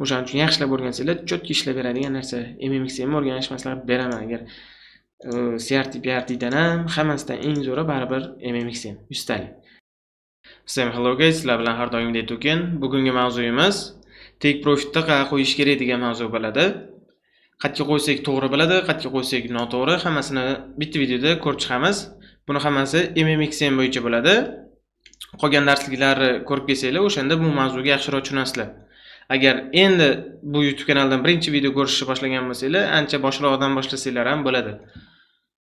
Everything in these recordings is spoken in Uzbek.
O'shaning uchun yaxshilab o'rgansanglar, cho'tki ishlab beradigan narsa. MMX ham o'rganish maslahat beraman. Agar CRT, PRT dan ham hammasidan eng zo'ri baribir MMX ham 100 talik. Всем hello guys, sizlar bilan har doimdek ekan. Bugungi mavzuyimiz take profitni qayerga qo'yish kerak degan mavzu bo'ladi. Qayerga qo'ysak to'g'ri bo'ladi, qayerga qo'ysak noto'g'ri, hammasini bitta videoda ko'rib chiqamiz. Buni hammasi MMXM bo'yicha bo'ladi. Qolgan darsliklarni ko'rib kelsanglar, o'shanda bu mavzuga yaxshiroq tushunasizlar. Agar endi bu YouTube kanaldan birinchi video ko'rishni boshlagan bo'lsanglar, ancha boshroqdan boshlasanglar ham bo'ladi.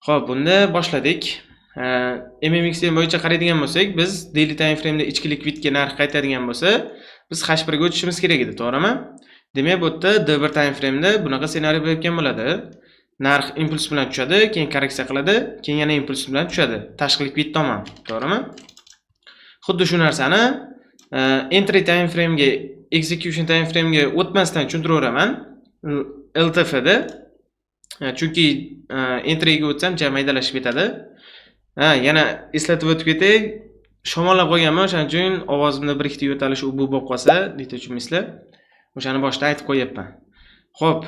Xo'p, bunda boshladik. MMXM bo'yicha qaraydigan bo'lsak, biz daily time frame da ichki likvidga narx qaytadigan bo'lsa, biz H1 ga o'tishimiz kerak edi, to'g'rimi? Demak, bu yerda D1 time frame da bunaqa ssenariy bo'layotgan bo'ladi. Narx impuls bilan tushadi, keyin korreksiya qiladi, keyin yana impuls bilan tushadi. Tashqi likvid tomon, to'g'rimi? Xuddi shu narsani entry time frame ga, execution time frame ga o'tmasdan tushuntiraman. LTF da. Chunki entry ga o'tsam maydalashib ketadi. Yana eslatib o'tib ketay. Shamollab qolganman, o'shaning uchun ovozimda bir ikkita yo'talish u bu bo'lib qolsa, deyta tushunmaysizlar. O'shani boshda aytib qo'yapman. Xo'p.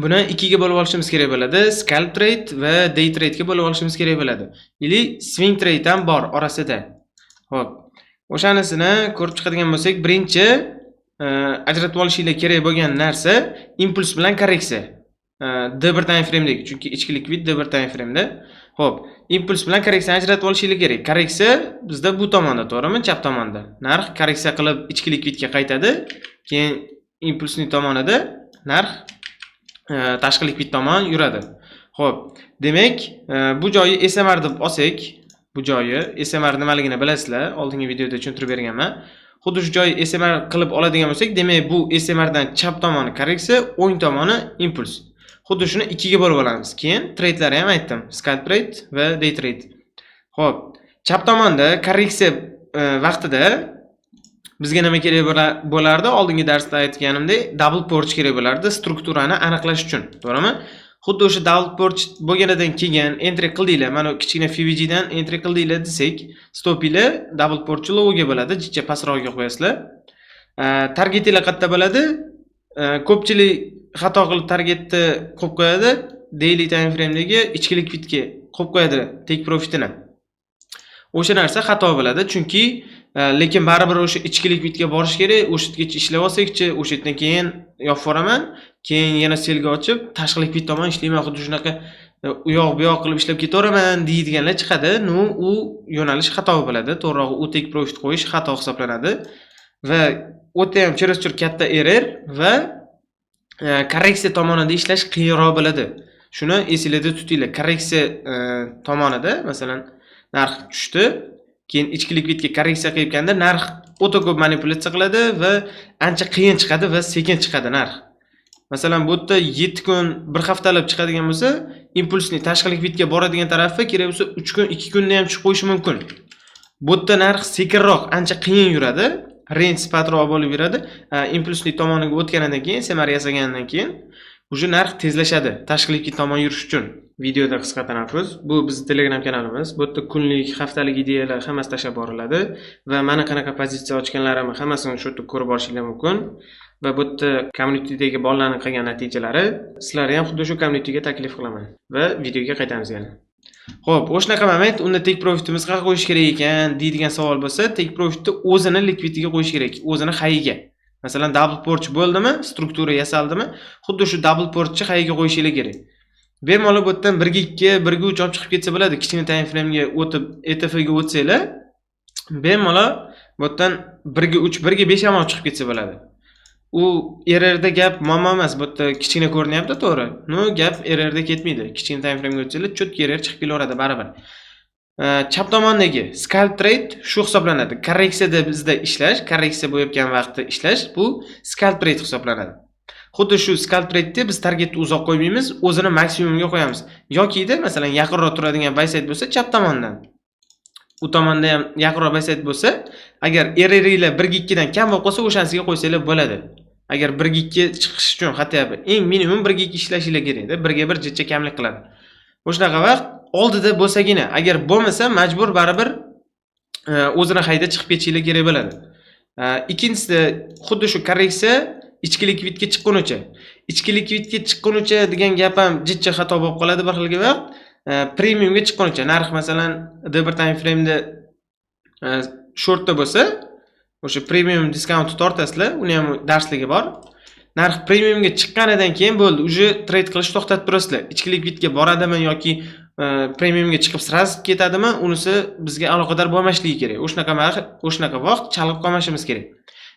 Buni ikkiga bo'lib olishimiz kerak bo'ladi. Scalp trade va day trade ga bo'lib olishimiz kerak bo'ladi. Ili swing trade ham bor orasida. Xo'p. O'shanisini ko'rib chiqadigan bo'lsak, birinchi ajratib olishingiz kerak bo'lgan narsa impuls bilan korreksiya. D1 time frame dagi, chunki ichki likvid D1 time frame da. Xo'p, impuls bilan korreksiyani ajratib olishingiz kerak. Korreksiya bizda bu tomonda, to'g'rimi? Chap tomonda. Narx korreksiya qilib ichki likvidga qaytadi, keyin impulsning tomonida narx tashqi likvid tomon yuradi. Xo'p, demak, bu joyi SMR deb olsak, bu joyi SMR nimaligini bilasizlar, oldingi videoda tushuntirib berganman. Xuddi shu joyi SMR qilib oladigan bo'lsak, demak, bu SMR dan chap tomoni korreksiya, o'ng tomoni impuls. Xuddi shuni ikkiga bo'lib olamiz. Keyin trade'larni ham aytdim. Scalp trade va day trade. Xo'p, chap tomonda korreksiya vaqtida bizga nima kerak bo'lardi? Oldingi darsda aytganimdek, double porch kerak bo'lardi strukturani aniqlash uchun, to'g'rimi? Xuddi o'sha double porch bo'lganidan keyin entry qildinglar. Mana kichkina FVG dan entry qildinglar desak, stopinglar double porch logoga bo'ladi, jicha pastroqga qo'yasizlar. Targetinglar qayerda bo'ladi? Ko'pchilik xato qilib targetni qo'yib qo'yadi, daily time frame dagi ichki likvidga qo'yib qo'yadi take profitini. O'sha narsa xato bo'ladi, chunki lekin baribir o'sha ichki likvidga borish kerak. O'shitgacha ishlab olsak-chi, o'shatdan keyin yopib yuboraman, keyin yana selga ochib, tashqi likvid tomon ishlayman, xuddi shunaqa u yoq bu yoq qilib ishlab ketaveraman deydiganlar chiqadi. U yo'nalish xato bo'ladi. To'g'rirog'i u take profit qo'yish xato hisoblanadi va o'ta ham chirishchir katta error va korreksiya tomonida ishlash qiyinroq bo'ladi. Shuni esingizda tutinglar. Korreksiya tomonida, masalan, narx tushdi, keyin ichki likvidga korreksiya qilganda narx o'ta ko'p manipulyatsiya qiladi va ancha qiyin chiqadi va sekin chiqadi narx. Masalan, bu yerda 7 kun, 1 haftalab chiqadigan bo'lsa, impulsning tashqi likvidga boradigan tarafi kerak bo'lsa 3 kun, 2 kunda ham chiqib qo'yishi mumkin. Bu yerda narx sekinroq, ancha qiyin yuradi. Range patroq bo'lib yuradi. Impulsli tomoniga o'tganidan keyin, SMR yasagandan keyin o'sha narx tezlashadi. Tashqi likvid tomon yurish uchun. Videoda qisqa tanaffus. Bu bizning Telegram kanalimiz. Bu yerda kunlik, haftalik ideyalar hammasi tashab boriladi va mana qanaqa pozitsiya ochganlarimni hammasini shu yerda ko'rib olishingiz mumkin. Va bu yerda community'dagi bolalarning qilgan natijalari sizlarga ham xuddi shu community'ga taklif qilaman va videoga qaytamiz yana. Xo'p, o'shanaqa moment unda take profitimiz qayerga qo'yish kerak ekan deydigan savol bo'lsa, take profitni o'zini likvidiga qo'yish kerak, o'zini hayiga. Masalan, double porch bo'ldimi, struktura yasaldimi, xuddi shu double porchni hayiga qo'yishingiz kerak. Bemalol bu yerdan 1 ga 2, 1 ga 3 olib chiqib ketsa bo'ladi. Kichkina time frame ga o'tib, ETF ga o'tsanglar, bemalol bu yerdan 1 ga 3, 1 ga 5 ham olib chiqib ketsa bo'ladi. U errorda gap muammo emas, bu yerda kichkina ko'rinyapti, to'g'ri. Gap errorda ketmaydi. Kichkina time frame ga o'tsanglar, cho'tki error chiqib kelaveradi baribir. Chap tomondagi scalp trade shu hisoblanadi. Korreksiyada bizda ishlash, korreksiya bo'layotgan vaqtda ishlash, bu scalp trade hisoblanadi. Xuddi shu scalp trade'da biz targetni uzoq qo'ymaymiz, o'zini maksimumga qo'yamiz. Yoki-da, masalan, yaqinroq turadigan buy side bo'lsa, chap tomondan. U tomonda ham yaqinroq buy side bo'lsa, agar erroringlar 1 ga 2 dan kam bo'lib qolsa, o'shanisiga qo'ysanglar bo'ladi. Agar 1 ga 2 chiqish uchun xatayab eng minimum 1 ga 2 ishlashingiz kerak-da, 1 ga 1 jicha kamlik qiladi. O'shanaqa vaqt oldida bo'lsagina, agar bo'lmasa majbur baribir o'zini hayda chiqib ketishingiz kerak bo'ladi. Ikkinchisi, xuddi shu korreksiya ichki likvidga chiqqunicha. Ichki likvidga chiqqunicha degan gap ham jiddiy xato bo'lib qoladi bir xilga vaqt. Premiumga chiqqunicha narx masalan D1 time frame'da shortda bo'lsa, o'sha premium discount tortasizlar, uni ham darsligi bor. Narx premiumga chiqqanidan keyin bo'ldi, uje trade qilish to'xtatib turasizlar. Ichki likvidga boradimi yoki premiumga chiqib sraz ketadimi, unisi bizga aloqador bo'lmasligi kerak. O'shanaqa vaqt chalg'ib qolmashimiz kerak.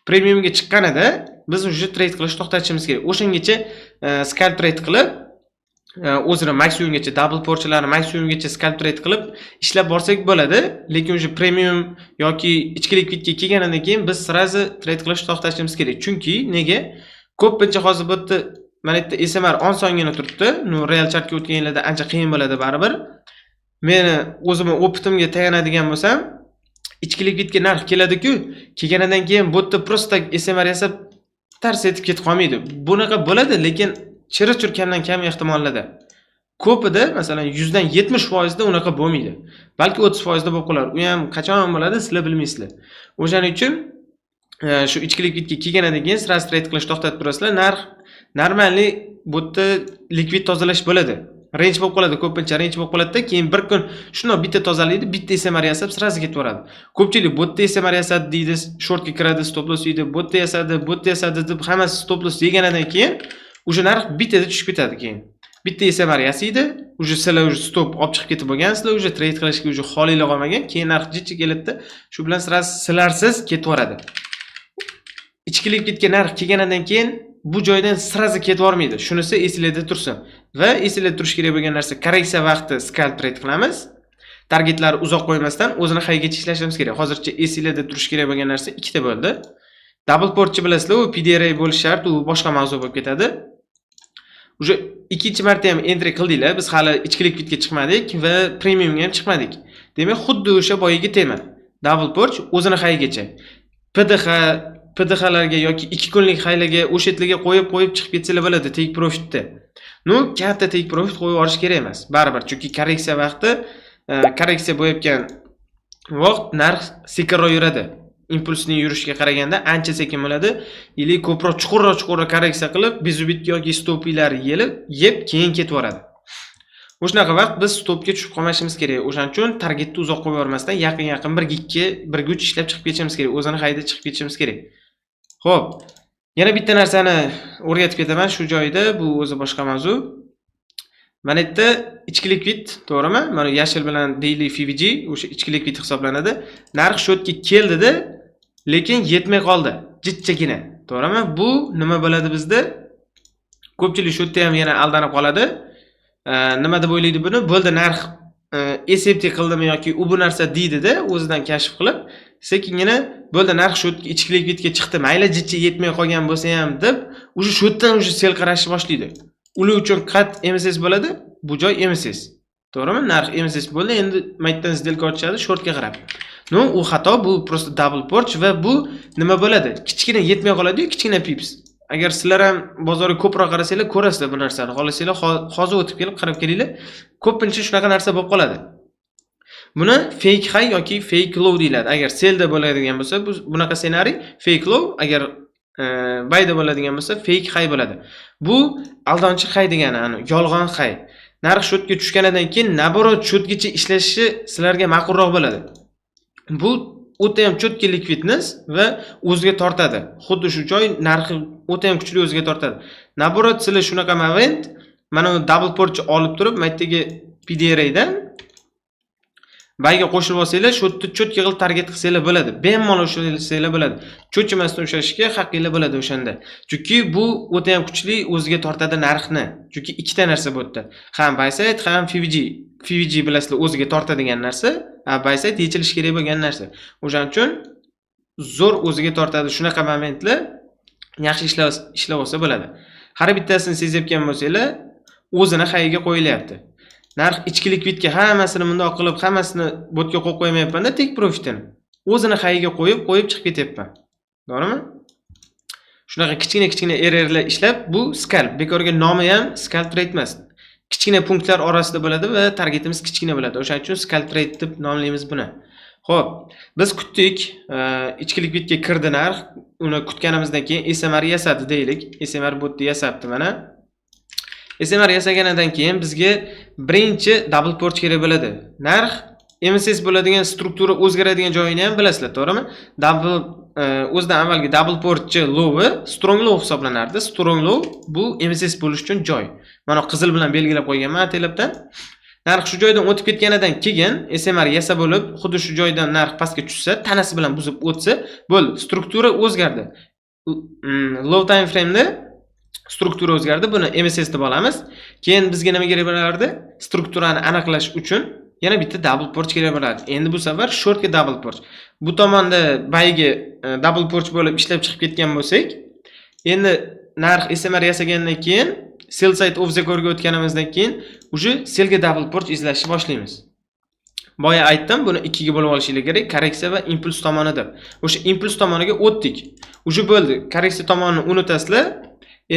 Premiumga chiqqanida biz uje trade qilish to'xtatishimiz kerak. O'shangacha scalp trade qilib, o'zini maksimumgacha double porchalarni maksimumgacha scalp trade qilib ishlab borsak bo'ladi, lekin uje premium yoki ichki likvidga kelganidan keyin biz srazi trade qilish to'xtatishimiz kerak. Chunki nega? Ko'pincha hozir bu yerda mana bu yerda SMR 10 soniyani turibdi. Real chartga o'tganinglarda ancha qiyin bo'ladi baribir. Meni o'zimning opitimga tayanadigan bo'lsam, ichki likvidga narx keladi-ku, kelganidan keyin bu yerda prosta SMR yasab tars etib ketib qolmaydi. Bunaqa bo'ladi, lekin chiri-chir kamdan kam ehtimollarda. Ko'pida, masalan, 100 dan 70% da unaqa bo'lmaydi. Balki 30% da bo'lib qolar. U ham qachon bo'ladi, sizlar bilmaysizlar. O'shaning uchun shu ichki likvidga kelganidan keyin sraz trade qilish to'xtatib turasizlar. Narx normalni bu yerda likvid tozalash bo'ladi. Range bo'lib qoladi, ko'pincha range bo'lib qoladi-da, keyin bir kun shundoq bitta tozalaydi, bitta SMR yasab sraz ketib boradi. Ko'pchilik bu yerda SMR yasadi deydi, shortga kiradi, stop loss deydi, bu yerda yasadi, bu yerda yasadi deb hammasi stop loss yeganidan keyin uje narx bittada tushib ketadi keyin. Bitta SMR yasaydi, uje sizlar uje stop olib chiqib ketib bo'lgansizlar, uje trade qilishga uje holinglar qolmagan, keyin narx jichcha keladi-da, shu bilan sraz sizlarsiz ketib boradi. Ichki likvidga narx kelganidan keyin bu joydan sirazi ketib bormaydi. Shunisi esingizda tursin. Va esingizda turish kerak bo'lgan narsa, korreksiya vaqti scalp trade qilamiz. Targetlar uzoq qo'ymasdan o'zini hayigacha ishlashimiz kerak. Hozircha esingizda turish kerak bo'lgan narsa ikkita bo'ldi. Double portchi bilasizlar, u PDRA bo'lish shart, u boshqa mavzu bo'lib ketadi. Uje ikkinchi marta ham entry qildinglar. Biz hali ichki likvidga chiqmadik va premiumga ham chiqmadik. Demak, xuddi o'sha boyiga tema. Double porch o'zini hayigacha. PDHlarga yoki 2 kunlik haylarga o'shetlarga qo'yib chiqib ketsanglar bo'ladi take profitda. Katta take profit qo'yib olish kerak emas. Baribir, chunki korreksiya vaqti, korreksiya bo'layotgan vaqt narx sekinroq yuradi. Impulsning yurishiga qaraganda ancha sekin bo'ladi. Ili ko'proq chuqurroq korreksiya qilib, bizubit yoki stoplar yeb keyin ketib boradi. O'shanaqa vaqt biz stopga tushib qolmashimiz kerak. O'shaning uchun targetni uzoq qo'yib yubormasdan yaqin bir gigga bir guch ishlab chiqib ketishimiz kerak. O'zini hayda chiqib ketishimiz kerak. Xo'p, yana bitta narsani o'rgatib ketaman shu joyda, bu o'zi boshqa mavzu. Mana bu yerda ichki likvid, to'g'rimi? Mana yashil bilan daily FVG o'sha ichki likvid hisoblanadi. Narx shotga keldi-da, lekin yetmay qoldi. Jichchagina, to'g'rimi? Bu nima bo'ladi bizda? Ko'pchilik shotda ham yana aldanib qoladi. Nima deb o'ylaydi buni? Bo'ldi, narx accept qildimi yoki u bu narsa deydi-da, o'zidan kashf qilib, sekingina bo'ldi, narx shu ichki likvidga chiqdi, mayli jichcha yetmay qolgan bo'lsa ham deb, o'sha shotdan o'sha sel qarashni boshlaydi. Ular uchun qat MSS bo'ladi, bu joy MSS. To'g'rimi? Narx MSS bo'ldi, endi maytdan сделка ochadi shortga qarab. U xato, bu prosta double porch va bu nima bo'ladi? Kichkina yetmay qoladi-yu, kichkina pips. Agar sizlar ham bozorga ko'proq qarasanglar, ko'rasizlar bu narsani. Xohlasanglar hozir o'tib kelib qarab kelinglar. Ko'pincha shunaqa narsa bo'lib qoladi. Buni fake high yoki fake low deyiladi. Agar sellda bo'ladigan bo'lsa, bunaqa ssenariy fake low, agar buyda bo'ladigan bo'lsa, fake high bo'ladi. Bu aldonchi high degani, yolg'on high. Narx shotga tushganidan keyin naborot shotgacha ishlashi sizlarga ma'qulroq bo'ladi. Bu o'ta ham cho'tki likvidness va o'ziga tortadi. Xuddi shu joy narxi o'ta ham kuchli o'ziga tortadi. Naborot sizlar shunaqa moment, mana double porch olib turib, maytdagi PDRA dan bayga qo'shilib olsanglar, shotni cho'tki qilib target qilsanglar bo'ladi. Bemalol ushlasanglar bo'ladi. Cho'chimasdan ushlashga haqqinglar bo'ladi o'shanda. Chunki bu o'ta ham kuchli o'ziga tortadi narxni. Chunki ikkita narsa bu yerda. Ham buy side, ham FVG. FVG bilasizlar o'ziga tortadigan narsa, buy side yechilish kerak bo'lgan narsa. O'shaning uchun zo'r o'ziga tortadi shunaqa momentlar yaxshi ishlab olsa bo'ladi. Har bittasini sezayotgan bo'lsanglar, o'zini hayiga qo'yilyapti. Narx ichki likvidga hammasini bundoq qilib, hammasini botga qo'yib qo'ymayapman-da, take profitini. O'zini hayiga qo'yib chiqib ketyapman. To'g'rimi? Shunaqa kichkina errorlar ishlab, bu scalp. Bekorga nomi ham scalp trade emas. Kichkina punktlar orasida bo'ladi va targetimiz kichkina bo'ladi. O'shaning uchun scalp trade deb nomlaymiz buni. Xo'p, biz kutdik, ichkilik bitga kirdi narx, uni kutganimizdan keyin SMR yasadi deylik. SMR botni yasabdi mana. SMR yasaganidan keyin bizga birinchi double port kerak bo'ladi. Narx MSS bo'ladigan struktura o'zgaradigan joyini ham bilasizlar, to'g'rimi? Double o'zidan avvalgi double portchi low'i strong low hisoblanardi. Strong low bu MSS bo'lish uchun joy. Mana qizil bilan belgilab qo'yganman atelabdan. Narx shu joydan o'tib ketganidan keyin SMR yasa bo'lib, xuddi shu joydan narx pastga tushsa, tanasi bilan buzib o'tsa, bo'ldi, struktura o'zgardi. Low time frame'da struktura o'zgardi. Buni MSS deb olamiz. Keyin bizga nima kerak bo'lardi? Strukturani aniqlash uchun yana bitta double port kerak bo'ladi. Endi bu safar shortga double port. Bu tomonda baygi double port bo'lib ishlab chiqib ketgan bo'lsak, endi narx SMR yasagandan keyin sell side of the core ga o'tganimizdan keyin uje sellga double port izlashni boshlaymiz. Boya aytdim, buni ikkiga bo'lib olishingiz kerak, korreksiya va impuls tomoni deb. O'sha impuls tomoniga o'tdik. Uje bo'ldi. Korreksiya tomonini unutasizlar.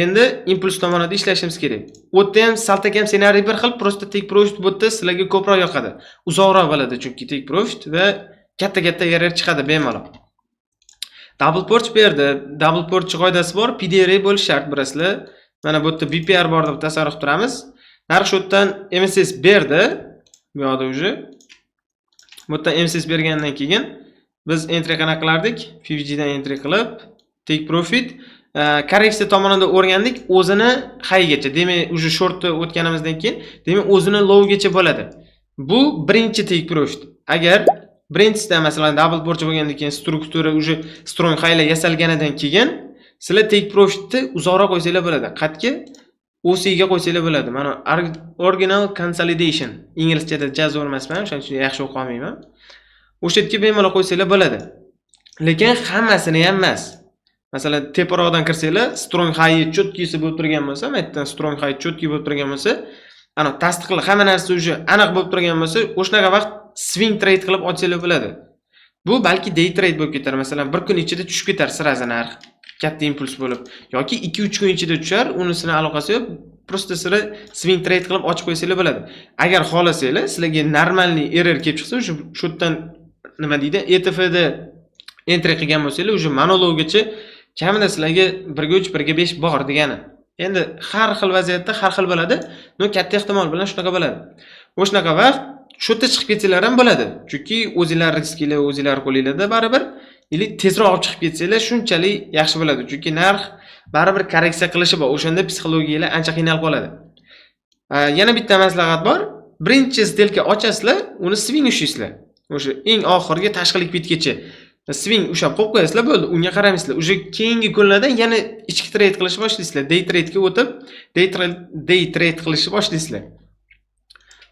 Endi impuls tomonida ishlashimiz kerak. O'tda ham saltak ham ssenariy bir xil, prosta take profit botda sizlarga ko'proq yoqadi. Uzoqroq bo'ladi chunki take profit va katta error chiqadi bemalol. Double port berdi. Double port qoidasi bor, PDRA bo'lish shart bilasizlar. Mana bu yerda BPR bor deb tasarruf turamiz. Narx shu yerdan MSS berdi. Bu yoqda uje. Bu yerdan MSS bergandan keyin biz entry qana qilardik? FVG dan entry qilib, take profit korreksiya tomonida o'rgandik, o'zini highgacha, demak, uje shortda o'tganimizdan keyin, demak, o'zini lowgacha bo'ladi. Bu birinchi take profit. Agar birinchida masalan double port bo'lgandan keyin struktura uje strong highlar yasalganidan keyin sizlar take profitni uzoqroq qo'ysanglar bo'ladi. Qatga OC ga qo'ysanglar bo'ladi. Mana original consolidation inglizchada jazor emasman, o'shaning uchun yaxshi o'qiy olmayman. O'sha yerga bemalol qo'ysanglar bo'ladi. Lekin hammasini ham emas. Masalan, teparoqdan kirsanglar, strong high cho'tkisi bo'lib turgan bo'lsa, aytdan strong high cho'tki bo'lib turgan bo'lsa, ana tasdiqlar hamma narsa uje aniq bo'lib turgan bo'lsa, o'shanaqa vaqt swing trade qilib ochsanglar bo'ladi. Bu balki day trade bo'lib ketar. Masalan, bir kun ichida tushib ketar siraza narx, katta impuls bo'lib, yoki 2-3 kun ichida tushar, unisini aloqasi yo'q. Prosta sira swing trade qilib ochib qo'ysanglar bo'ladi. Agar xohlasanglar, sizlarga normalniy error kelib chiqsa, shu yerdan nima deydi, ETF da entry qilgan bo'lsanglar, uje monologgacha kamida sizlarga 1 ga 3, 1 ga 5 bor degani. Endi har xil vaziyatda har xil bo'ladi. No katta ehtimol bilan shunaqa bo'ladi. O'shanaqa vaqt shu yerda chiqib ketsalar ham bo'ladi. Chunki o'zingizlar riskli, o'zingizlar qo'lingizda baribir, ili tezroq chiqib ketsalar shunchalik yaxshi bo'ladi. Chunki narx baribir korreksiya qilishi bor. O'shanda psixologiyalar ancha qiynalib qoladi. Yana bitta maslahat bor. Birinchi stelka ochasizlar, uni swing ushaysizlar. O'sha eng oxirgi tashqilik bitgacha swing ushab qo'yib qo'yasizlar, bo'ldi, unga qaramaysizlar. Uje keyingi kunlarda yana ichki trade qilishni boshlaysizlar. Day trade ga o'tib, day trade qilishni boshlaysizlar.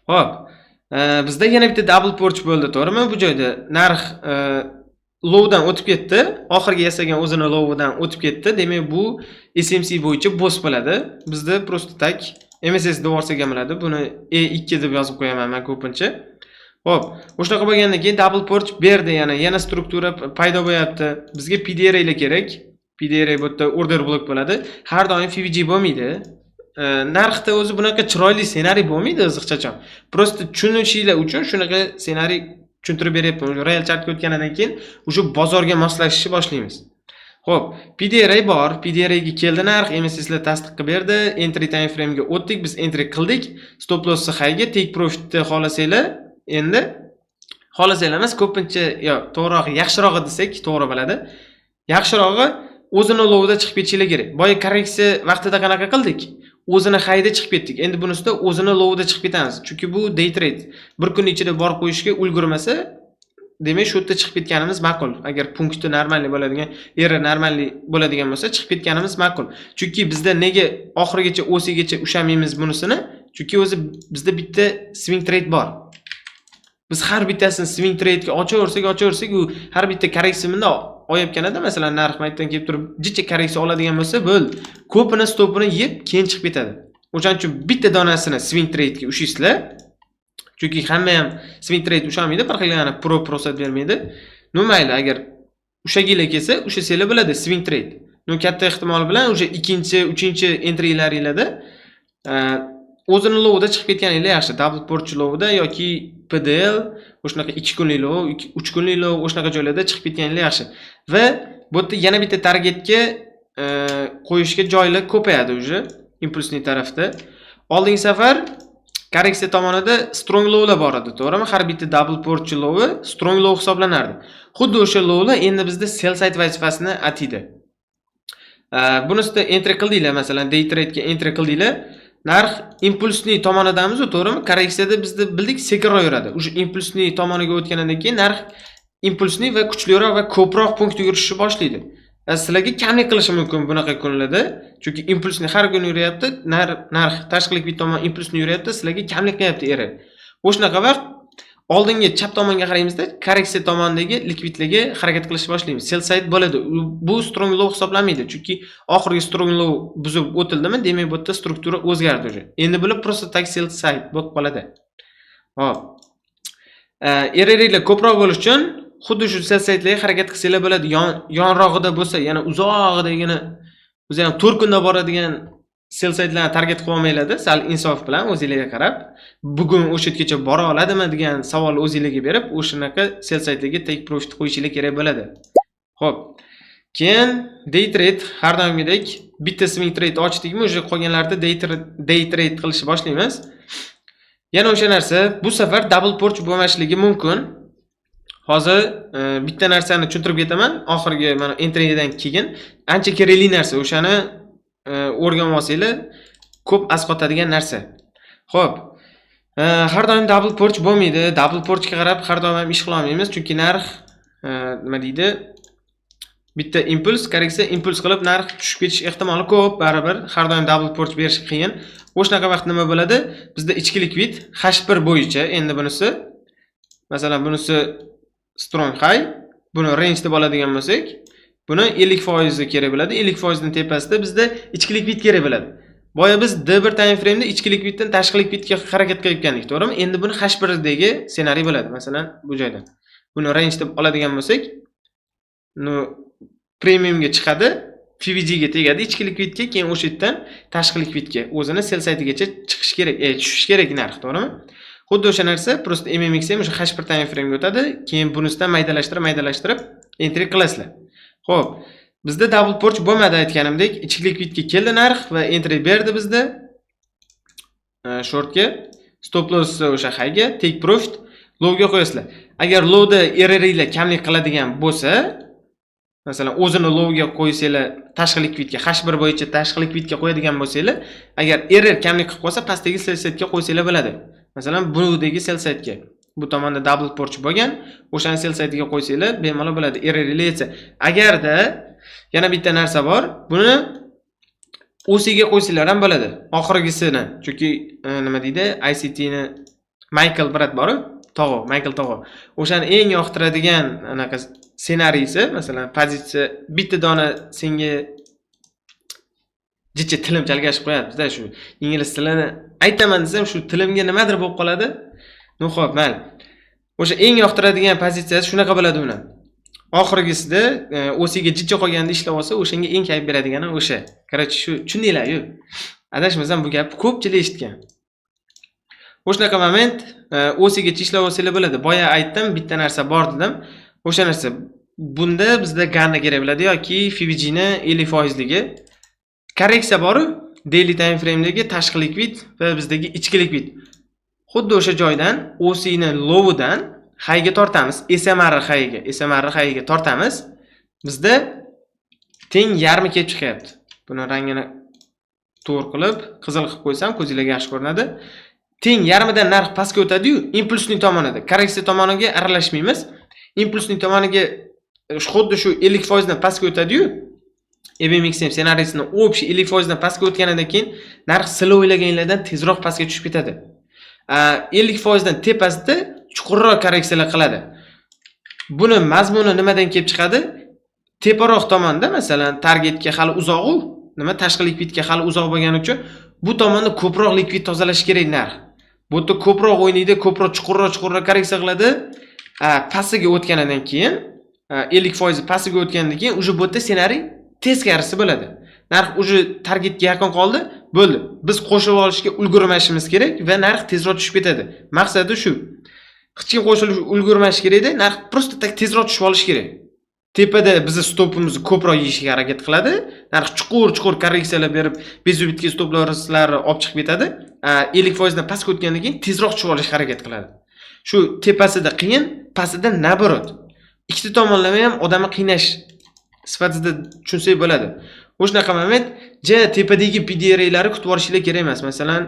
Xo'p, bizda yana bitta double port bo'ldi, to'g'rimi? Bu joyda narx lowdan o'tib ketdi, oxirgi yasagan o'zini lowdan o'tib ketdi. Demak, bu SMC bo'yicha boss bo'ladi. Bizda prosta tak MSS deb olsak ham bo'ladi. Buni E2 deb yozib qo'yaman men ko'pincha. Xo'p, o'shanaqa bo'lgandan keyin double port berdi, yana struktura paydo bo'lyapti. Bizga PDRA lar kerak. PDRA bu yerda order block bo'ladi. Har doim FVG bo'lmaydi. Narxda o'zi bunaqa chiroyli ssenariy bo'lmaydi o'ziqchachon. Prosta tushunishinglar uchun shunaqa ssenariy tushuntirib beryapman. Real chartga o'tganidan keyin o'sha bozorga moslashishni boshlaymiz. Xo'p, PDRA bor. PDRA ga keldi narx, MSS lar tasdiq qilib berdi. Entry time frame ga o'tdik, biz entry qildik. Stop loss highga, take profitni xohlasanglar, endi xohlasanglar emas, ko'pincha to'g'riroq, yaxshirog'i desak, to'g'ri bo'ladi. Yaxshirog'i o'zini lowda chiqib ketishingiz kerak. Boya korreksiya vaqtida qanaqa qildik? O'zini highda chiqib ketdik. Endi bunisida o'zini lowda chiqib ketamiz. Chunki bu day trade. Bir kun ichida borib qo'yishga ulgurmasa, demak shu yerda chiqib ketganimiz ma'qul. Agar punkti normalniy bo'ladigan, error normalniy bo'ladigan bo'lsa, chiqib ketganimiz ma'qul. Chunki bizda nega oxirigacha OC-gacha ushamaymiz bunisini? Chunki o'zi bizda bitta swing trade bor. Biz har bittasini swing trade ga ochaversak, u har bitta korreksiyamda oyapganida, masalan, narx maytdan kelib turib, jicha korreksiya oladigan bo'lsa, bo'ldi. Ko'pini stopini yeb, keyin chiqib ketadi. O'shaning uchun bitta donasini swing trade ga ushaysizlar. Chunki hamma ham swing trade ushamaydi, bir xilgina prosat bermaydi. No mayli, agar ushagilar kelsa, ushasanglar bo'ladi swing trade. No katta ehtimol bilan o'sha ikkinchi, uchinchi entrylaringizda o'zini lovida chiqib ketganinglar yaxshi. Double porch lovida yoki PDL, o'shunaqa 2 kunlik lov, 3 kunlik lov, o'shunaqa joylarda chiqib ketganinglar yaxshi. Va bu yerda yana bitta targetga qo'yishga joylar ko'payadi уже impulsning tarafda. Oldingi safar korreksiya tomonida strong lowlar bor edi, to'g'rimi? Har bitta double porch lowi strong low hisoblanardi. Xuddi o'sha lowlar endi bizda sell side vazifasini ataydi. Bunisida entry qildinglar, masalan, day trade ga entry qildinglar. Narx impulsli tomonidamiz, to'g'rimi? Korreksiyada bizda bildik sekinroq yuradi. O'sha impulsli tomoniga o'tgandan keyin narx impulsli va kuchliroq va ko'proq punkt yurishni boshlaydi. Sizlarga kamlik qilishi mumkin bunaqa kunlarda, chunki impulsni har kuni yuryapti, narx tashqi likvid tomon impulsni yuryapti, sizlarga kamlik qilyapti eri. O'shanaqa vaqt oldingi chap tomonga qaraymizda, korreksiya tomonidagi likvidlarga harakat qilishni boshlaymiz. Sell side bo'ladi. Bu strong low hisoblanmaydi, chunki oxirgi strong low buzib o'tildimi, demak bu yerda struktura o'zgardi уже. Endi bular просто tak sell side bo'lib qoladi. Hop. Errorlar ko'proq bo'lish uchun xuddi shu sell sidelarga harakat qilsanglar bo'ladi. Yonrog'ida bo'lsa, yana uzoqdagina o'zi ham 4 kunda boradigan sell sidelarni target qilib olmaylardi, sal insof bilan o'zingizga qarab, bugun o'sha yergacha bora oladimi degan savol o'zingizga berib, o'shanaqa sell sidelarga take profit qo'yishingiz kerak bo'ladi. Xo'p. Keyin day trade har doimgidek bitta swing trade ochdikmi, o'sha qolganlarda day trade qilishni boshlaymiz. Yana o'sha narsa, bu safar double porch bo'lmasligi mumkin. Hozir bitta narsani tushuntirib ketaman. Oxirgi mana entrydan keyin ancha kerakli narsa, o'shani o'rganib olsanglar ko'p asqotadigan narsa. Xo'p. Har doim double porch bo'lmaydi. Double porchga qarab har doim ham ish qila olmaymiz, chunki narx nima deydi? Bitta impuls, korreksiya impuls qilib narx tushib ketish ehtimoli ko'p, baribir har doim double porch berish qiyin. O'shanaqa vaqt nima bo'ladi? Bizda ichki likvid H1 bo'yicha, endi bunisi masalan bunisi strong high, buni range deb oladigan bo'lsak, buni 50% kerak bo'ladi. 50% ning tepasida bizda ichki likvid kerak bo'ladi. Boya biz D1 time frame da ichki likviddan tashqi likvidga harakat qilib ketgandik, to'g'rimi? Endi buni H1 dagi ssenariy bo'ladi. Masalan, bu joyda. Buni range deb oladigan bo'lsak, premiumga chiqadi, FVG ga tegadi ichki likvidga, keyin o'sha yerdan tashqi likvidga o'zini sell sidegacha chiqish kerak, tushish kerak narx, to'g'rimi? Xuddi o'sha narsa, prosta MMX ham o'sha H1 time frame ga o'tadi, keyin bunisidan maydalashtirib entry qilasizlar. Xo'p, bizda double porch bo'lmadi aytganimdek, ichki likvidga keldi narx va entry berdi bizda. Shortga, stop loss o'sha high ga, take profit, low ga qo'yasizlar. Agar lowda errorlar kamlik qiladigan bo'lsa, masalan, o'zini lowga qo'ysanglar, tashqi likvidga H1 bo'yicha tashqi likvidga qo'yadigan bo'lsanglar, agar error kamlik qilib qolsa, pastdagi sell side'ga qo'ysanglar bo'ladi. Masalan, budagi sell side'ga, bu tomonda double porch bo'lgan, o'shani sell side'ga qo'ysanglar, bemalol bo'ladi. Errorlar yetsa. Agarda yana bitta narsa bor, buni OC ga qo'ysanglar ham bo'ladi. Oxirgisini, chunki nima deydi, ICT ni Michael brat bor, Michael Tog'o. O'shani eng yoqtiradigan anaqa ssenariysi, masalan, pozitsiya bitta dona senga jicha tilim chalgashib qo'yapti-da, shu ingliz tilini aytaman desam, shu tilimga nimadir bo'lib qoladi. No xo'p, mayli. O'sha eng yoqtiradigan pozitsiyasi shunaqa bo'ladi uni. Oxirgisida OC ga jicha qolganda ishlab olsa, o'shanga eng kayf beradigani o'sha. Qarachi shu tushundinglar-ku. Adashmasam bu gapni ko'pchilik eshitgan. O'shanaqa moment OC ga ishlab olsanglar bo'ladi. Boya aytdim, bitta narsa bor dedim. O'sha narsa bunda bizda ganna kerak bo'ladi yoki FVG ni 50% ligi. Korreksiya bor-ku, daily time frame dagi tashqi likvid va bizdagi ichki likvid. Xuddi o'sha joydan OC ni low-dan high ga tortamiz, SMR high ga tortamiz. Bizda teng yarmi kelib chiqyapti. Buni rangini to'g'ri qilib, qizil qilib qo'ysam, ko'zingizga yaxshi ko'rinadi. Teng yarmidan narx pastga o'tadi-yu, impulsning tomonida. Korreksiya tomoniga aralashmaymiz. Impulsning tomoniga xuddi shu 50% dan pastga o'tadi-yu, MMX ham ssenariysini общий 50% dan pastga o'tganidan keyin narx sizlar o'ylaganlardan tezroq pastga tushib ketadi. 50% dan tepasida chuqurroq korreksiyalar qiladi. Buni mazmuni nimadan kelib chiqadi? Teparoq tomonda, masalan, targetga hali uzoq-u, nima tashqi likvidga hali uzoq bo'lgani uchun bu tomonda ko'proq likvid tozalash kerak narx. Bu yerda ko'proq o'ynaydi, ko'proq chuqurroq korreksiya qiladi. Pastiga o'tganidan keyin 50% pastiga o'tganidan keyin uje bu yerda ssenariy teskarisi bo'ladi. Narx uje targetga yaqin qoldi, bo'ldi. Biz qo'shib olishga ulgurmashimiz kerak va narx tezroq tushib ketadi. Maqsadi shu. Hech kim qo'shilib ulgurmash kerak-da, narx prosta tezroq tushib olish kerak. Tepada bizni stopimizni ko'proq yeyishga harakat qiladi. Narx chuqur korreksiyalar berib, bezubitga stoplarni olib chiqib ketadi. 50% dan pastga o'tgandan keyin tezroq tushib olishga harakat qiladi. Shu tepasida qiyin, pastida naborot. Ikkita tomonlama ham odamni qiynash sifatida tushunsak bo'ladi. O'shanaqa moment tepadagi PDR'larni kutib olishinglar kerak emas. Masalan,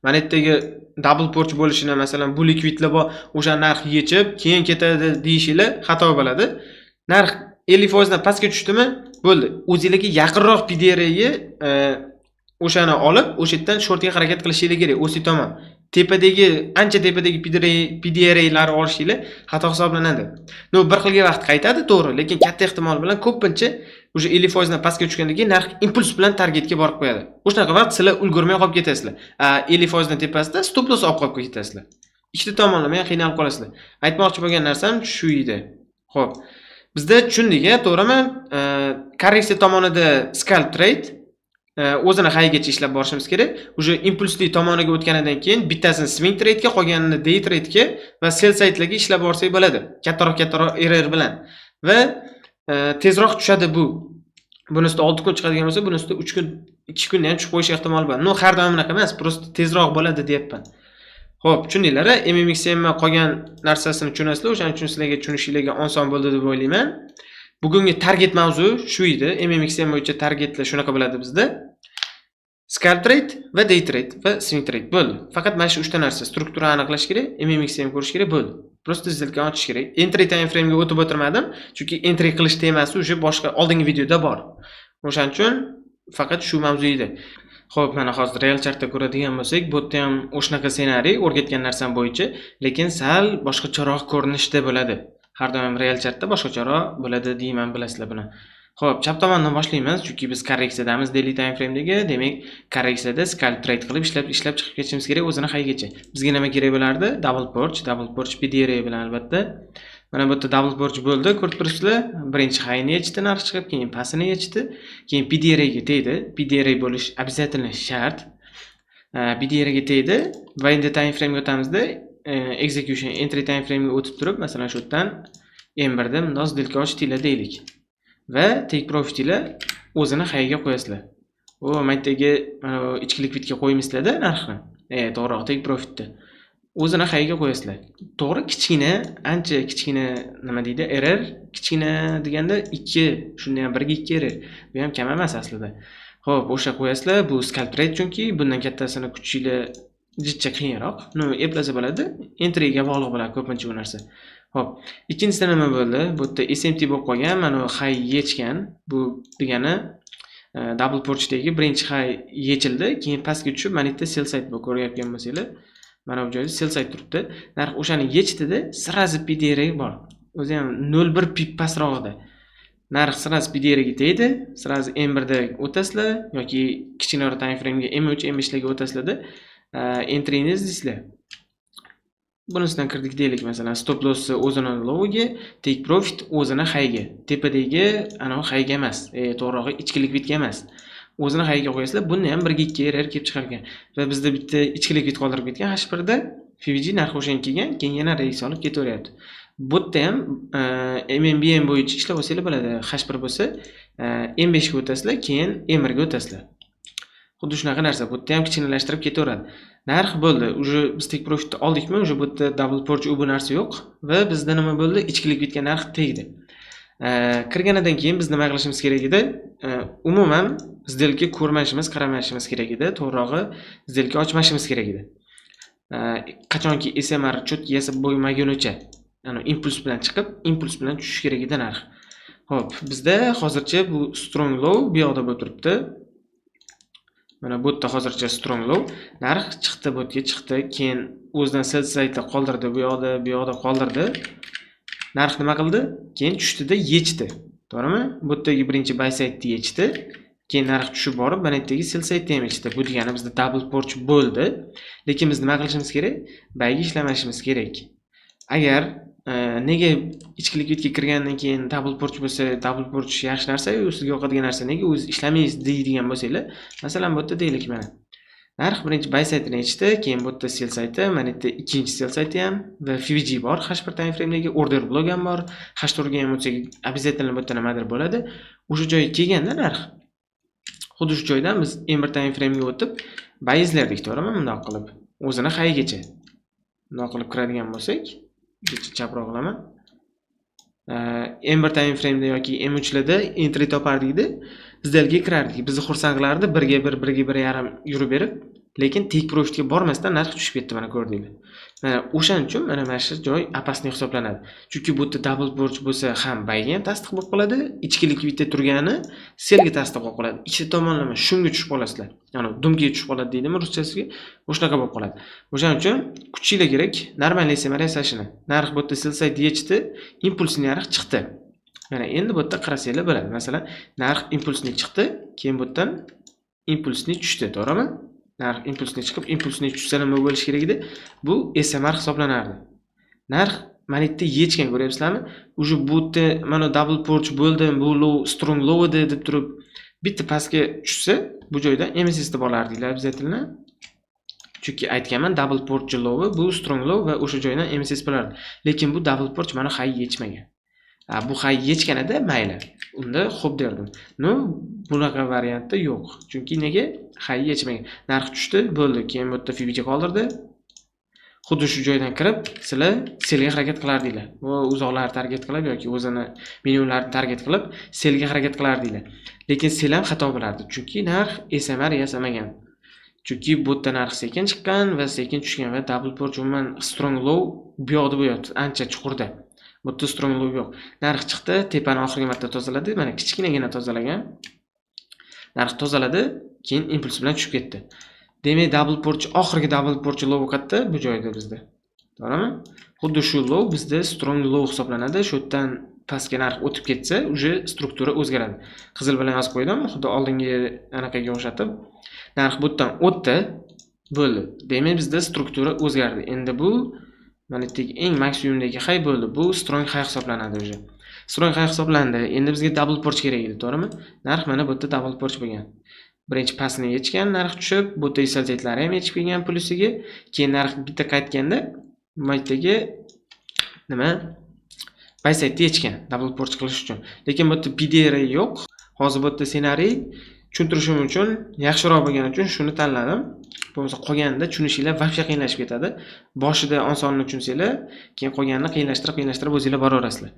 mana yerdagi double porch bo'lishini, masalan, bu likvidlar bor, o'sha narx yechib, keyin ketadi deyishinglar xato bo'ladi. Narx 50% dan pastga tushdimi, bo'ldi. O'zingizga yaqinroq PDR'ga o'shani olib, o'sha yerdan shortga harakat qilishinglar kerak. O'si tomon. Ancha tepadagi PDR'larni olishinglar xato hisoblanadi. Bir xilga vaqt qaytadi, to'g'ri, lekin katta ehtimol bilan ko'pincha o'sha 50% dan pastga tushgandan keyin narx impuls bilan targetga borib qo'yadi. O'shanaqa vaqt sizlar ulgurmay qolib ketasizlar. 50% dan tepasida stop loss olib qolib ketasizlar. Ikkita tomonlama ham qiynalib qolasizlar. Aytmoqchi bo'lgan narsam shu edi. Xo'p. Bizda tushundik, to'g'rimi? Korreksiya tomonida scalp trade o'zini hayigacha ishlab borishimiz kerak. O'sha impulsli tomoniga o'tganidan keyin bittasini swing trade ga, qolganini day trade ga va sell side'larga ishlab borsak bo'ladi. Kattaroq error bilan. Va tezroq tushadi bu. Bunisida 6 kun chiqadigan bo'lsa, bunisida 3 kun, 2 kunda ham tushib qo'yish ehtimoli bor. Har doim unaqa emas, prosta tezroq bo'ladi deyapman. Xo'p, tushundinglar, MMXM qolgan narsasini tushunasizlar, o'shaning uchun sizlarga tushunishingizga oson bo'ldi deb o'ylayman. Bugungi target mavzu shu edi. MMXM bo'yicha targetlar shunaqa bo'ladi bizda. Scalp trade va day trade va swing trade bo'ldi. Faqat mana shu 3 ta narsa strukturani aniqlash kerak, MMXM ko'rish kerak bo'ldi. Prosta zilka ochish kerak. Entry time frame ga o'tib o'tirmadim, chunki entry qilish temasi o'sha boshqa oldingi videoda bor. O'shaning uchun faqat shu mavzu edi. Xo'p, mana hozir real chartda ko'radigan bo'lsak, bu yerda ham o'shanaqa ssenariy o'rgatgan narsam bo'yicha, lekin sal boshqacharoq ko'rinishda bo'ladi. Har doim real chartda boshqacharoq bo'ladi deyman, bilasizlar buni. Xo'p, chap tomondan boshlaymiz, chunki biz korreksiyadamiz daily time frame dagi, demak, korreksiyada scalp trade qilib ishlab chiqib ketishimiz kerak o'zini hayigacha. Bizga nima kerak bo'lardi? Double porch PDR bilan albatta. Mana bu yerda double porch bo'ldi, ko'rib turibsizlar. Birinchi hayni yechdi, narx chiqib, keyin pasini yechdi, keyin PDR ga tegdi. PDR bo'lish обязательно shart. PDR ga tegdi va endi time frame ga o'tamizda. Execution entry time frame ga o'tib turib, masalan, shu yerdan M1 da bundoq dilka ochdinglar deylik. Va take profitlar o'zini hayiga qo'yasizlar. Maytdagi ichki likvidga qo'ymizlar-da narxni. To'g'ri, take profitni o'zini hayiga qo'yasizlar. To'g'ri, kichkina, ancha kichkina nima deydi? Error, kichkina deganda 2, shunda ham 1 ga 2 error. Bu ham kam emas aslida. Xo'p, o'sha qo'yasizlar, bu scalp trade chunki bundan kattasini kuchinglar jichcha qiyinroq. Eplasa bo'ladi. Entry ga bog'liq bo'ladi ko'pincha bu narsa. Xo'p, ikkinchisida nima bo'ldi? Bu yerda SMT bo'lib qolgan, mana high yechgan. Bu degani double porchdagi birinchi high yechildi, keyin pastga tushib, mana yerda sell side bo'lib ko'rayotgan bo'lsanglar, mana bu joyda sell side turibdi. Narx o'shani yechdida, sirazi PDR bor. O'zi ham 0.1 pip pastroqda. Narx sirazi PDR ga tegdi, sirazi M1 da o'tasizlar yoki kichikroq time frame ga M3, M5 larga o'tasizlarda entry'ni izlaysizlar. Bunisidan kirdik deylik, masalan, stop loss o'zini lowga, take profit o'zini highga, tepadagi ana highga emas, to'g'rirog'i ichki likvidga emas. O'zini highga qo'yasizlar, bunni ham 1 ga 2 error kelib chiqargan. Va bizda bitta ichki likvid qoldirib ketgan, H1 da FVG narxi o'shan kelgan, keyin yana reys olib ketaveryapti. Bu yerda ham MMBM bo'yicha ishlab olsanglar bo'ladi. H1 bo'lsa, M5 ga o'tasizlar, keyin M1 ga o'tasizlar. Xuddi shunaqa narsa, bu yerda ham kichkinalashtirib ketaveradi. Narx bo'ldi. Uje biz take profitni oldikmi? Uje bu yerda double porch bu narsa yo'q va bizda nima bo'ldi? Ichki likvidga narx tegdi. Kirganidan keyin biz nima qilishimiz kerak edi? Umuman zdelka ko'rmashimiz, qaramashimiz kerak edi. To'g'rirog'i, zdelka ochmashimiz kerak edi. Qachonki SMR chotki yasab bo'lmagunicha, impuls bilan chiqib, impuls bilan tushish kerak edi narx. Xo'p, bizda hozircha bu strong low bu yoqda bo'lib turibdi. Mana bu yerda hozircha strong low, narx chiqdi, bu yerga chiqdi, keyin o'zidan sell side'da qoldirdi, bu yoqda qoldirdi. Narx nima qildi? Keyin tushdida yechdi. To'g'rimi? Bu yerdagi birinchi buy side'ni yechdi, keyin narx tushib borib, mana yerdagi sell side'ni ham yechdi. Bu degani bizda double porch bo'ldi. Lekin biz nima qilishimiz kerak? Buyga ishlamashimiz kerak. Agar nega ichki likvidga kirgandan keyin double purch bo'lsa, double purch yaxshi narsa-yu, sizga yoqadigan narsa, nega o'zi ishlamaysiz deydigan bo'lsanglar, masalan bu yerda deylik mana. Narx birinchi buy saytini ichdi, keyin bu yerda sell sayti, mana bu yerda ikkinchi sell sayti ham va FVG bor, H1 time frame'dagi order block ham bor. H4 ga ham o'tsak, обязательно bu yerda nimadir bo'ladi. O'sha joyga kelganda narx xuddi shu joydan biz M1 time frame'ga o'tib, buy izlardik, to'g'rimi? Bundoq qilib, o'zini haygacha. Bundoq qilib kiradigan bo'lsak, chaproq qilaman. M1 time frame'da yoki M3 larda entry topardik-da, izdalga kirardik. Bizni xursand qilardi, 1 ga 1.5 yurib berib, lekin take profitga bormasdan narx tushib ketdi, mana ko'rdinglar. Mana o'shaning uchun mana shu joy opasniy hisoblanadi. Chunki bu yerda double purch bo'lsa ham buyga ham tasdiq bo'lib qoladi, ichki likvidda turgani sellga tasdiq bo'lib qoladi. Ikkita tomonlama shunga tushib qolasizlar. Ya'ni dumga tushib qoladi deydimi ruschasiga? O'shanaqa bo'lib qoladi. O'shaning uchun kuchinglar kerak, normal SMR yasashini. Narx bu yerda sell side yechdi, impulsli narx chiqdi. Mana endi bu yerda qarasanglar bo'ladi. Masalan, narx impulsli chiqdi, keyin bu yerdan impulsli tushdi, to'g'rimi? Narx impulsli chiqib, impulsli tushsa nima bo'lishi kerak edi? Bu SMR hisoblanardi. Narx mana yerda yechgan, ko'ryapsizlarmi? Uje bu yerda mana double purch bo'ldi, bu low, strong low edi deb turib, bitta pastga tushsa, bu joyda MSS'ni bo'lardinglar obязательно. Chunki aytganman, double purch low, bu strong low va o'sha joydan MSS bo'lardi. Lekin bu double purch mana hay yechmagan. Bu hay yechganida mayli. Unda xo'p derdim. No, bunaqa variantda yo'q. Chunki nega? Hay yechmagan. Narx tushdi, bo'ldi. Keyin bu yerda FVG qoldirdi. Xuddi shu joydan kirib, sizlar sellga harakat qilardinglar. Va uzoqlar target qilib yoki o'zini minimumlarni target qilib, sellga harakat qilardinglar. Lekin sell ham xato bo'lardi. Chunki narx SMR yasamagan. Chunki bu yerda narx sekin chiqqan va sekin tushgan va double purch umuman strong low bu yoqda bo'lyapti, ancha chuqurda. Bu yerda strong low yo'q. Narx chiqdi, tepani oxirgi marta tozaladi. Mana kichkinagina tozalagan. Narx tozaladi, keyin impuls bilan tushib ketdi. Demak, double purch, oxirgi double purch low qayerda? Bu joyda bizda. To'g'rimi? Xuddi shu low bizda strong low hisoblanadi. Shu yerdan pastga narx o'tib ketsa, uje struktura o'zgaradi. Qizil bilan yozib qo'ydim, xuddi oldingi anaqaga o'xshatib. Narx bu yerdan o'tdi, bo'ldi. Demak, bizda struktura o'zgardi. Endi bu mana bu eng maksimumdagi hay bo'ldi. Bu strong hay hisoblanadi uje. Strong hay hisoblandi. Endi bizga double purch kerak edi, to'g'rimi? Narx mana bu yerda double purch bo'lgan. Birinchi pastni yechgan, narx tushib, bu yerda sell-saytlari ham yechib kelgan plusiga, keyin narx bitta qaytganda maytdagi nima? Buy saytni yechgan, double purch qilish uchun. Lekin bu yerda PDR yo'q. Hozir bu yerda ssenariy tushuntirishim uchun yaxshiroq bo'lgani uchun shuni tanladim. Bo'lmasa qolganida tushunishinglar vaqtga qiyinlashib ketadi. Boshida osonni tushunsanglar, keyin qolganini qiyinlashtirib o'zingizlar boraverasizlar.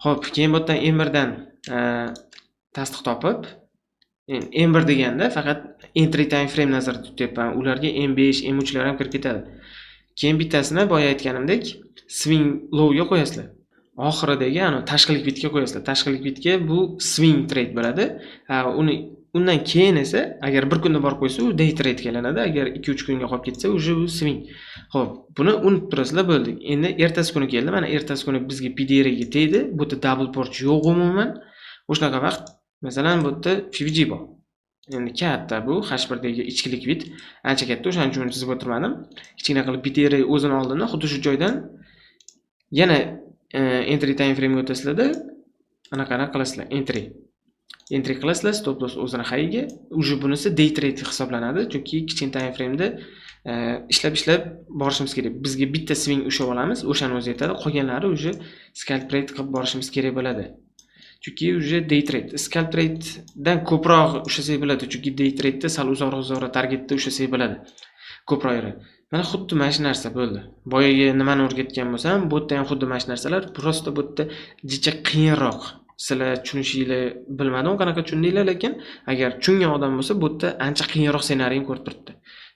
Xo'p, keyin bu yerdan M1 dan tasdiq topib, M1 deganda faqat entry time frame nazarda tutyapman. Ularga M5, M3 lar ham kirib ketadi. Keyin bittasini boya aytganimdek swing low ga qo'yasizlar. Oxiridagi ana tashqi likvidga qo'yasizlar. Tashqi likvidga bu swing trade bo'ladi. Undan keyin esa agar bir kunda borib qo'ysa, u day trade kelinadi. Agar 2-3 kunga qolib ketsa, uje u swing. Xo'p, buni unutib turasizlar, bo'ldi. Endi ertasi kuni keldi. Mana ertasi kuni bizga PDR ga tegdi. Bu yerda double purch yo'q umuman. O'shanaqa vaqt, masalan, bu yerda FVG bor. Endi katta bu H1 dagi ichki likvid ancha katta, o'shaning uchun chizib o'tirmadim. Kichkina qilib PDR o'zini oldimda xuddi shu joydan yana entry time frame ga o'tasizlarda, anaqa qilasizlar, entry qilasizlar, stop loss o'zini hayiga. Uje bunisi day trade hisoblanadi, chunki kichkina time frame da ishlab borishimiz kerak. Bizga bitta swing ushlab olamiz, o'shani o'zi yetadi. Qolganlari uje scalp trade qilib borishimiz kerak bo'ladi. Chunki uje day trade, scalp trade dan ko'proq ushlasak bo'ladi, chunki day trade da sal uzoq targetda ushlasak bo'ladi. Ko'proq yeri. Mana xuddi mana shu narsa bo'ldi. Boyaga nimani o'rgatgan bo'lsam, bu yerda ham xuddi mana shu narsalar, prosta bu yerda jicha qiyinroq. Sizlar tushunishinglar bilmadim, qanaqa tushundinglar, lekin agar tushungan odam bo'lsa, bu yerda ancha qiyinroq ssenariyni ko'rib turibdi.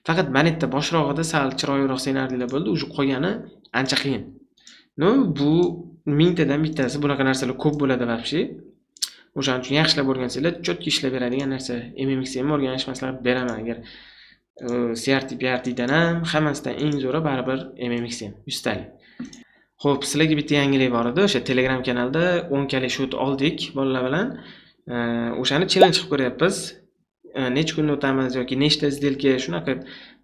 Faqat mana yerda boshrog'ida sal chiroyliroq ssenariylar bo'ldi, uje qolgani ancha qiyin. No, bu 1000 tadan bittasi, bunaqa narsalar ko'p bo'ladi vaqti. O'shaning uchun yaxshilab o'rgansanglar, chotki ishlab beradigan narsa. MMXM o'rganish maslahat beraman. Agar CRT, PRT dan ham hammasidan eng zo'ri baribir MMXM 100 talik. Xo'p, sizlarga bitta yangilik bor edi. O'sha Telegram kanalda 10 kali shot oldik bolalar bilan. O'shani challenge qilib ko'ryapmiz. necha kunda o'tamiz yoki nechta сделка shunaqa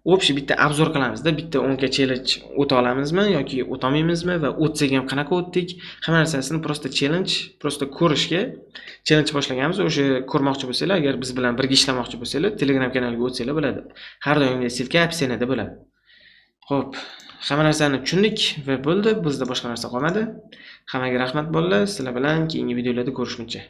общий bitta obzor qilamizda, bitta 10 ga challenge o'ta olamizmi yoki o'tolmaymizmi va o'tsak ham qanaqa o'tdik, hamma narsasini prosta ko'rishga challenge boshlaganmiz. O'sha ko'rmoqchi bo'lsanglar, agar biz bilan birga ishlamoqchi bo'lsanglar, Telegram kanaliga o'tsanglar bo'ladi. Har doimgi silka opsiyada bo'ladi. Xo'p, hamma narsani tushundik va bo'ldi. Bizda boshqa narsa qolmadi. Hammaga rahmat bolalar. Sizlar bilan keyingi videolarda ko'rishguncha.